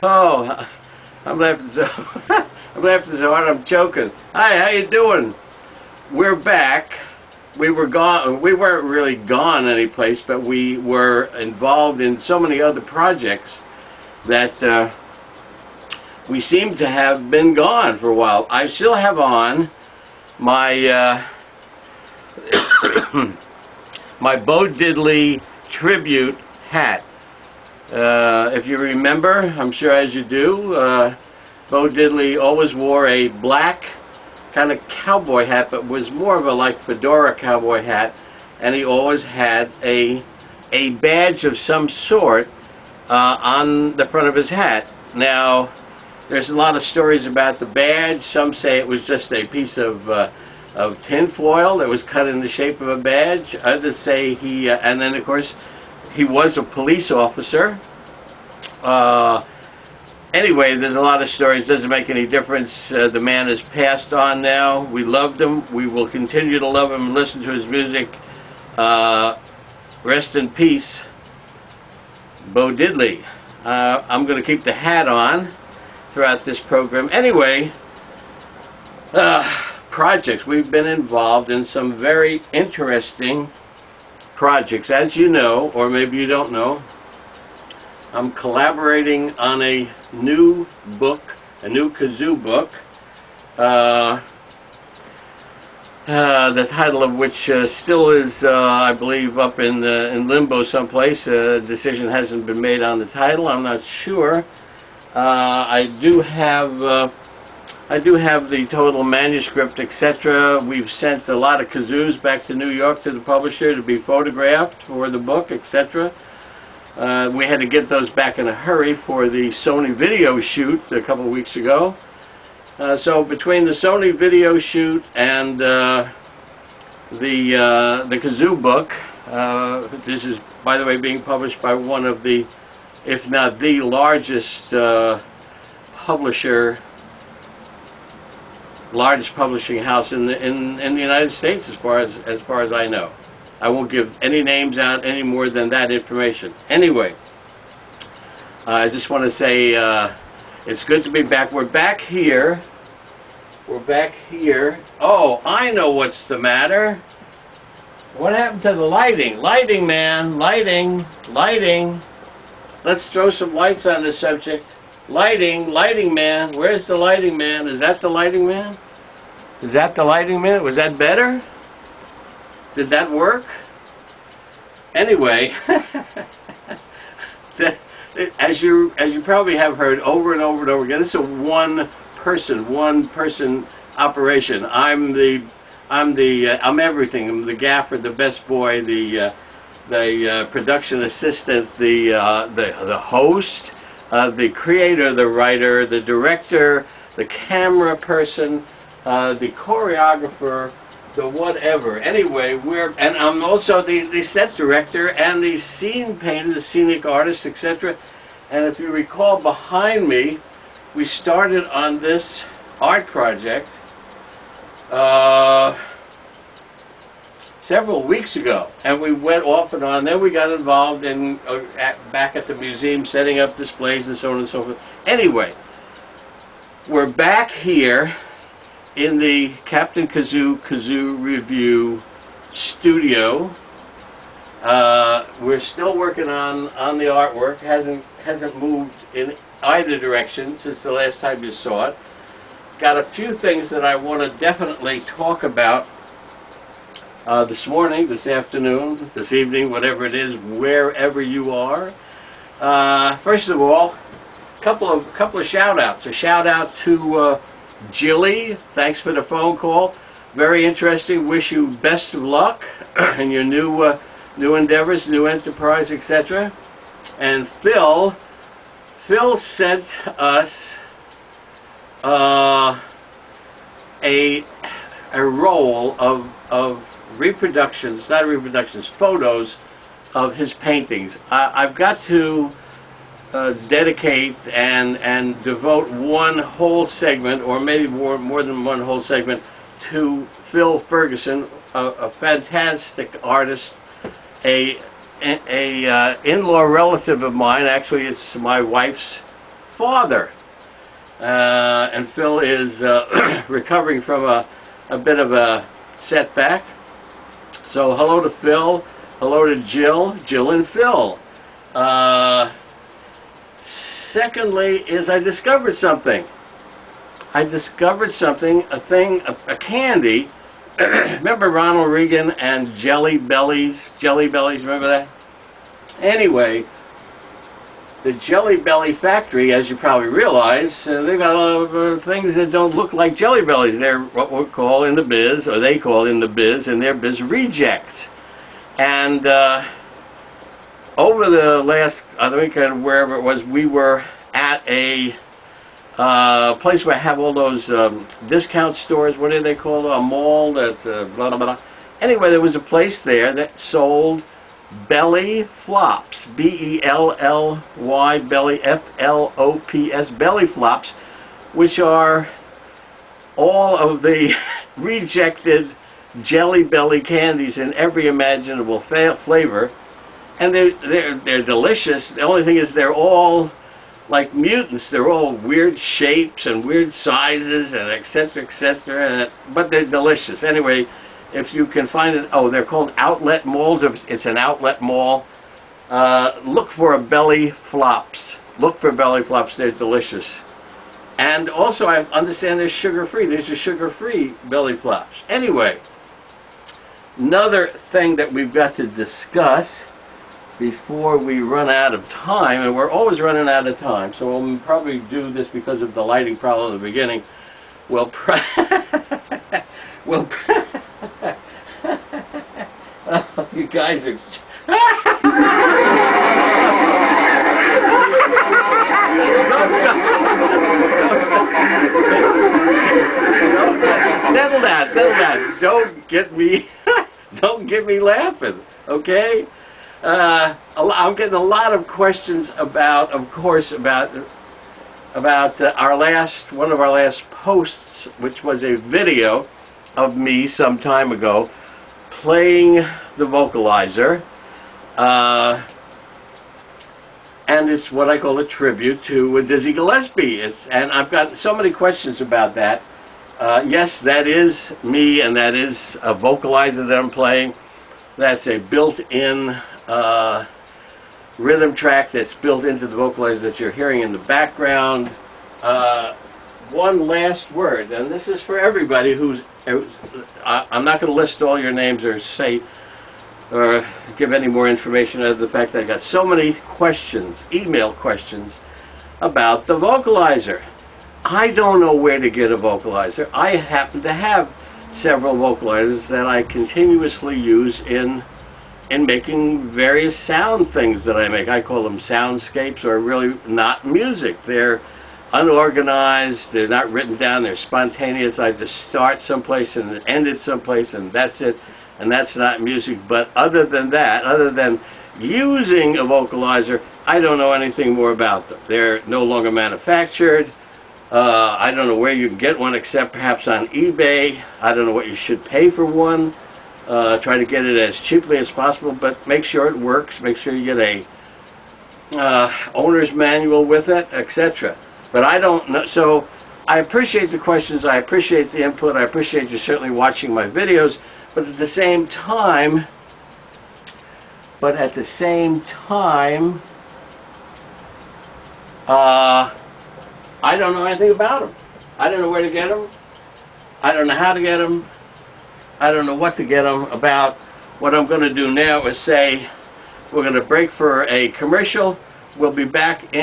Oh, I'm laughing so I'm laughing so hard I'm choking. Hi, how you doing? We're back. We were gone. We weren't really gone anyplace, but we were involved in so many other projects that we seem to have been gone for a while. I still have on my my Bo Diddley tribute hat. If you remember, I'm sure as you do, Bo Diddley always wore a black kind of cowboy hat, but was more of a like fedora cowboy hat, and he always had a badge of some sort on the front of his hat. Now, there's a lot of stories about the badge. Some say it was just a piece of tin foil that was cut in the shape of a badge. Others say he, and then of course, he was a police officer. Anyway, there's a lot of stories. Doesn't make any difference. The man has passed on now. We loved him. We will continue to love him and listen to his music. Rest in peace, Bo Diddley. I'm going to keep the hat on throughout this program. Anyway, projects. We've been involved in some very interesting projects. As you know, or maybe you don't know, I'm collaborating on a new book, a new Kazoo book, the title of which still is, I believe, up in limbo someplace. A decision hasn't been made on the title. I'm not sure. I do have the total manuscript, etc. We've sent a lot of kazoos back to New York to the publisher to be photographed for the book, etc. We had to get those back in a hurry for the Sony video shoot a couple of weeks ago. So between the Sony video shoot and the Kazoo book, this is, by the way, being published by one of the, if not the largest largest publishing house in the United States, as far as I know. I won't give any names out any more than that information. Anyway, I just want to say it's good to be back. We're back here. We're back here. Oh, I know what's the matter. What happened to the lighting? Lighting, man. Lighting. Lighting. Let's throw some lights on this subject. Lighting. Lighting man. Where's the lighting man? Is that the lighting man? Is that the lighting man? Was that better? Did that work? Anyway, as you probably have heard over and over and over again, this is a one person operation. I'm everything. I'm the gaffer, the best boy, the production assistant, the host, the creator, the writer, the director, the camera person, the choreographer, the whatever. Anyway, and I'm also the set director and the scene painter, the scenic artist, etc. And if you recall, behind me, we started on this art project several weeks ago, and we went off and on. Then we got involved in back at the museum, setting up displays and so on and so forth. Anyway, we're back here in the Captain Kazoo Review studio. We're still working on the artwork. Hasn't moved in either direction since the last time you saw it. Got a few things that I want to definitely talk about this morning, this afternoon, this evening, whatever it is, wherever you are. First of all, a couple of shout-outs. A shout-out to Jilly, thanks for the phone call. Very interesting. Wish you best of luck in your new endeavors, new enterprise, etc. And Phil sent us a roll of reproductions, not reproductions, photos of his paintings. I've got to dedicate and devote one whole segment, or maybe more than one whole segment, to Phil Ferguson, a fantastic artist, a in-law relative of mine. Actually, it's my wife's father. And Phil is recovering from a bit of a setback. So hello to Phil, hello to Jill and Phil. Secondly is I discovered something. A candy. Remember Ronald Reagan and Jelly Bellies? Jelly Bellies, remember that? Anyway, the Jelly Belly factory, as you probably realize, they've got a lot of things that don't look like Jelly Bellies. They're what we call in the biz, or they call in the biz, and they're biz reject. And over the last, I think wherever it was, we were at a place where I have all those discount stores. What do they call it? A mall that blah blah blah. Anyway, there was a place there that sold belly flops, B-E-L-L-Y, belly, F-L-O-P-S, belly flops, which are all of the rejected Jelly Belly candies in every imaginable flavor, and they're delicious. The only thing is they're all like mutants. They're all weird shapes and weird sizes and etc. But they're delicious. Anyway, if you can find it, oh, they're called outlet malls. If it's an outlet mall, look for belly flops. Look for belly flops. They're delicious. And also, I understand they're sugar-free. These are sugar-free belly flops. Anyway, another thing that we've got to discuss before we run out of time, and we're always running out of time, so we'll probably do this because of the lighting problem at the beginning. Oh, you guys are... Settle down. Don't get me laughing, okay? I'm getting a lot of questions about, of course, about one of our last posts, which was a video of me some time ago playing the vocalizer, and it's what I call a tribute to Dizzy Gillespie. And I've got so many questions about that. Yes, that is me, and that is a vocalizer that I'm playing. That's a built-in rhythm track that's built into the vocalizer that you're hearing in the background. One last word, and this is for everybody who's... I'm not going to list all your names or say or give any more information other than the fact that I got so many questions, email questions, about the vocalizer. I don't know where to get a vocalizer. I happen to have several vocalizers that I continuously use in making various sound things that I make. I call them soundscapes, or really not music. They're unorganized, they're not written down, they're spontaneous. I just start someplace and end it someplace, and that's it, and that's not music. But other than that, other than using a vocalizer, I don't know anything more about them. They're no longer manufactured. I don't know where you can get one except perhaps on eBay. I don't know what you should pay for one. Try to get it as cheaply as possible, but make sure it works. Make sure you get a owner's manual with it, etc. But I don't know. So I appreciate the questions. I appreciate the input. I appreciate you certainly watching my videos. But at the same time, I don't know anything about them. I don't know where to get them. I don't know how to get them. I don't know what to get them about. What I'm going to do now is say we're going to break for a commercial. We'll be back in